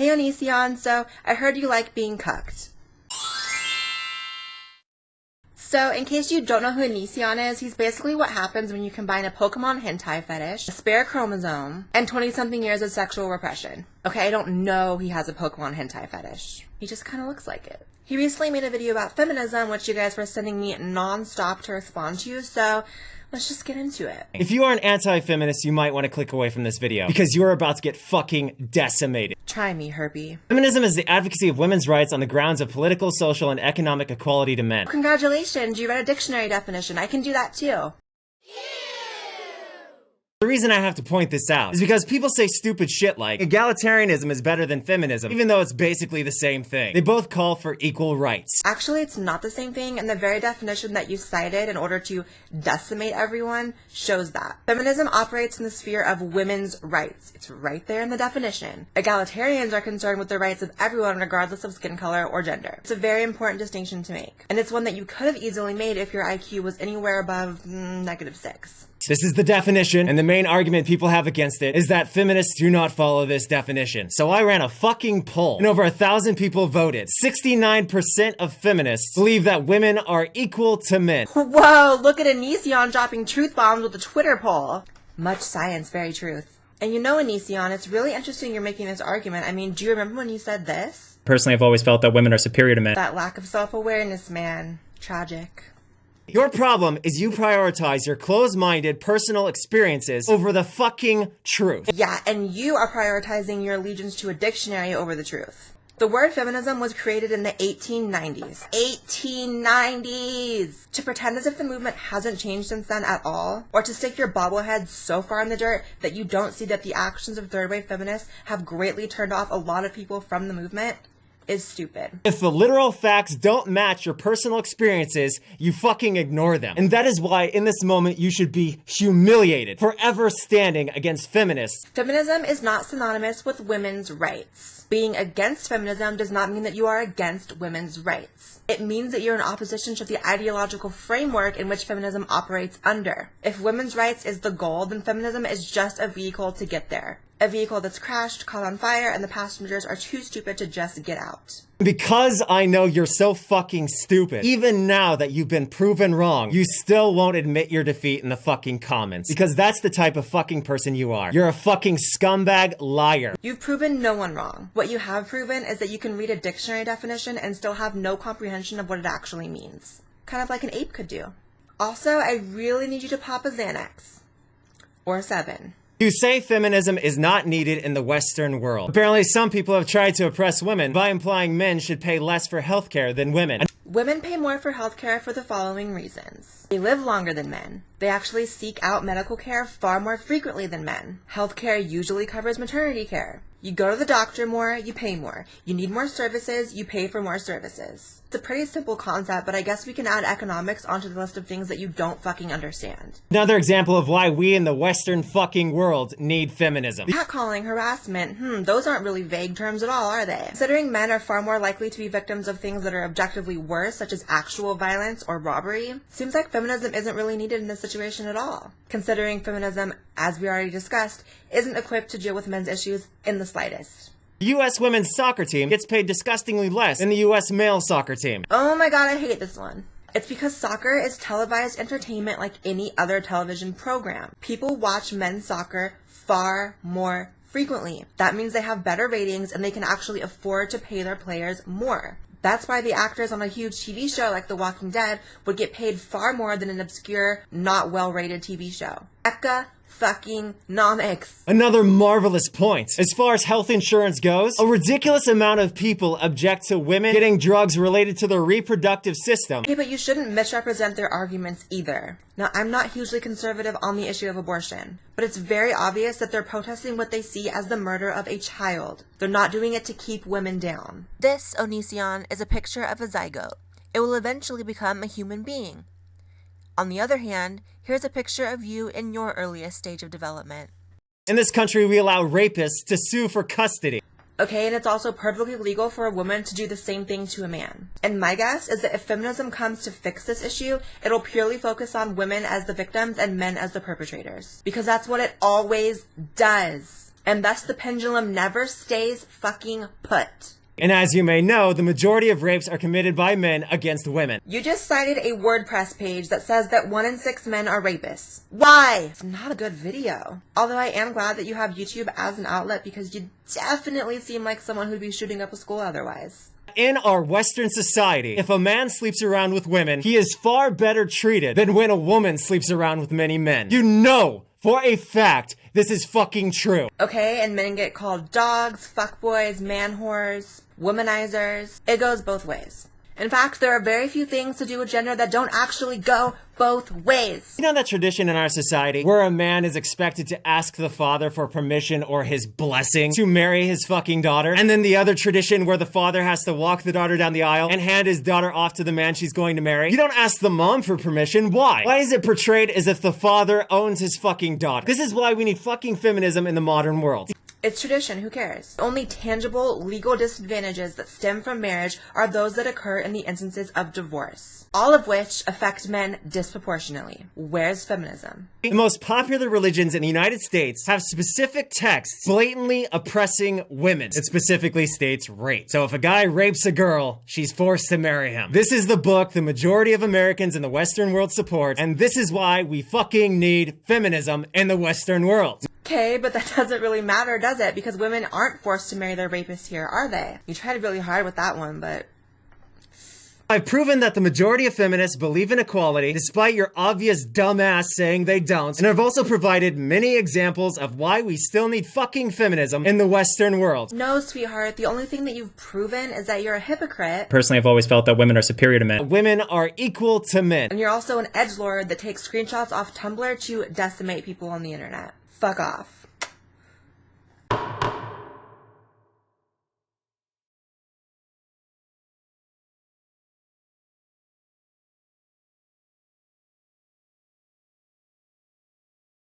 Hey Onision, so I heard you like being cucked. So, in case you don't know who Onision is, he's basically what happens when you combine a Pokemon hentai fetish, a spare chromosome, and 20-something years of sexual repression. Okay, I don't know he has a Pokemon hentai fetish. He just kind of looks like it. He recently made a video about feminism, which you guys were sending me non-stop to respond to, so let's just get into it. If you are an anti-feminist, you might want to click away from this video, because you are about to get fucking decimated. Try me, Herbie. Feminism is the advocacy of women's rights on the grounds of political, social, and economic equality to men. Congratulations, you read a dictionary definition. I can do that too. The reason I have to point this out is because people say stupid shit like egalitarianism is better than feminism, even though it's basically the same thing. They both call for equal rights. Actually, it's not the same thing, and the very definition that you cited in order to decimate everyone shows that. Feminism operates in the sphere of women's rights. It's right there in the definition. Egalitarians are concerned with the rights of everyone regardless of skin color or gender. It's a very important distinction to make, and it's one that you could have easily made if your IQ was anywhere above -6. This is the definition, and the main argument people have against it is that feminists do not follow this definition. So I ran a fucking poll, and over 1,000 people voted. 69% of feminists believe that women are equal to men. Whoa, look at Onision dropping truth bombs with a Twitter poll. Much science, very truth. And you know, Onision, it's really interesting you're making this argument. I mean, do you remember when you said this? Personally, I've always felt that women are superior to men. That lack of self-awareness, man. Tragic. Your problem is you prioritize your closed-minded personal experiences over the fucking truth. Yeah, and you are prioritizing your allegiance to a dictionary over the truth. The word feminism was created in the 1890s. 1890s! To pretend as if the movement hasn't changed since then at all, or to stick your bobblehead so far in the dirt that you don't see that the actions of third-wave feminists have greatly turned off a lot of people from the movement, is stupid. If the literal facts don't match your personal experiences, you fucking ignore them. And that is why in this moment you should be humiliated for ever standing against feminists. Feminism is not synonymous with women's rights. Being against feminism does not mean that you are against women's rights. It means that you're in opposition to the ideological framework in which feminism operates under. If women's rights is the goal, then feminism is just a vehicle to get there. A vehicle that's crashed, caught on fire, and the passengers are too stupid to just get out. Because I know you're so fucking stupid, even now that you've been proven wrong, you still won't admit your defeat in the fucking comments. Because that's the type of fucking person you are. You're a fucking scumbag liar. You've proven no one wrong. What you have proven is that you can read a dictionary definition and still have no comprehension of what it actually means. Kind of like an ape could do. Also, I really need you to pop a Xanax. Or 7. You say feminism is not needed in the Western world. Apparently some people have tried to oppress women by implying men should pay less for healthcare than women. Women pay more for healthcare for the following reasons. They live longer than men. They actually seek out medical care far more frequently than men. Healthcare usually covers maternity care. You go to the doctor more, you pay more. You need more services, you pay for more services. It's a pretty simple concept, but I guess we can add economics onto the list of things that you don't fucking understand. Another example of why we in the Western fucking world need feminism. Catcalling, harassment, those aren't really vague terms at all, are they? Considering men are far more likely to be victims of things that are objectively worse, such as actual violence or robbery, seems like feminism isn't really needed in this situation at all. Considering feminism, as we already discussed, isn't equipped to deal with men's issues in the slightest. The U.S. women's soccer team gets paid disgustingly less than the U.S. male soccer team. Oh my god, I hate this one. It's because soccer is televised entertainment like any other television program. People watch men's soccer far more frequently. That means they have better ratings and they can actually afford to pay their players more. That's why the actors on a huge TV show like The Walking Dead would get paid far more than an obscure, not well-rated TV show. Fucking nomics. Another marvelous point. As far as health insurance goes, a ridiculous amount of people object to women getting drugs related to their reproductive system. Okay, but you shouldn't misrepresent their arguments either. Now, I'm not hugely conservative on the issue of abortion, but it's very obvious that they're protesting what they see as the murder of a child. They're not doing it to keep women down. This, Onision, is a picture of a zygote. It will eventually become a human being. On the other hand, here's a picture of you in your earliest stage of development. In this country, we allow rapists to sue for custody. Okay, and it's also perfectly legal for a woman to do the same thing to a man. And my guess is that if feminism comes to fix this issue, it'll purely focus on women as the victims and men as the perpetrators. Because that's what it always does. And thus the pendulum never stays fucking put. And as you may know, the majority of rapes are committed by men against women. You just cited a WordPress page that says that 1 in 6 men are rapists. Why? It's not a good video. Although I am glad that you have YouTube as an outlet because you definitely seem like someone who'd be shooting up a school otherwise. In our Western society, if a man sleeps around with women, he is far better treated than when a woman sleeps around with many men. You know for a fact this is fucking true. Okay, and men get called dogs, fuckboys, man whores, womanizers. It goes both ways. In fact, there are very few things to do with gender that don't actually go both ways. You know that tradition in our society where a man is expected to ask the father for permission or his blessing to marry his fucking daughter? And then the other tradition where the father has to walk the daughter down the aisle and hand his daughter off to the man she's going to marry? You don't ask the mom for permission. Why? Why is it portrayed as if the father owns his fucking daughter? This is why we need fucking feminism in the modern world. It's tradition, who cares? The only tangible legal disadvantages that stem from marriage are those that occur in the instances of divorce, all of which affect men disproportionately. Where's feminism? The most popular religions in the United States have specific texts blatantly oppressing women. It specifically states rape. So if a guy rapes a girl, she's forced to marry him. This is the book the majority of Americans in the Western world support, and this is why we fucking need feminism in the Western world. Okay, but that doesn't really matter, does it? Because women aren't forced to marry their rapists here, are they? You tried really hard with that one, but... I've proven that the majority of feminists believe in equality, despite your obvious dumbass saying they don't, and I've also provided many examples of why we still need fucking feminism in the Western world. No, sweetheart, the only thing that you've proven is that you're a hypocrite. Personally, I've always felt that women are superior to men. Women are equal to men. And you're also an edgelord that takes screenshots off Tumblr to decimate people on the internet. Fuck off.